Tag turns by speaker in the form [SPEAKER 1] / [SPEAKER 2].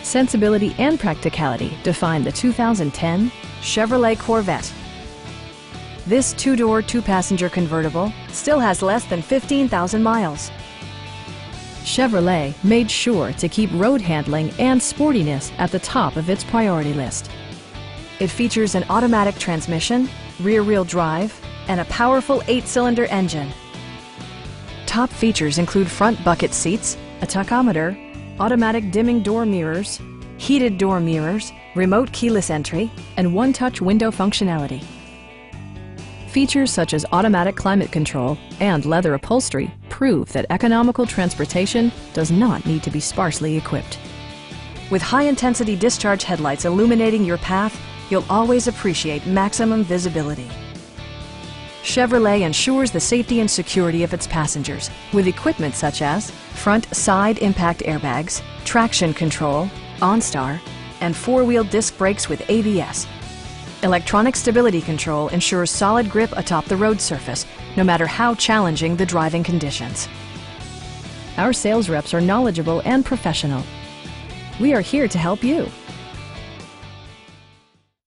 [SPEAKER 1] Sensibility and practicality define the 2010 Chevrolet Corvette. This two-door, two-passenger convertible still has less than 15,000 miles. Chevrolet made sure to keep road handling and sportiness at the top of its priority list. It features an automatic transmission, rear-wheel drive, and a powerful 8-cylinder engine. Top features include front bucket seats, a tachometer, automatic dimming door mirrors, heated door mirrors, remote keyless entry, and one-touch window functionality. Features such as automatic climate control and leather upholstery prove that economical transportation does not need to be sparsely equipped. With high-intensity discharge headlights illuminating your path, you'll always appreciate maximum visibility. Chevrolet ensures the safety and security of its passengers with equipment such as front side impact airbags, traction control, OnStar, and four-wheel disc brakes with ABS. Electronic stability control ensures solid grip atop the road surface, no matter how challenging the driving conditions. Our sales reps are knowledgeable and professional. We are here to help you.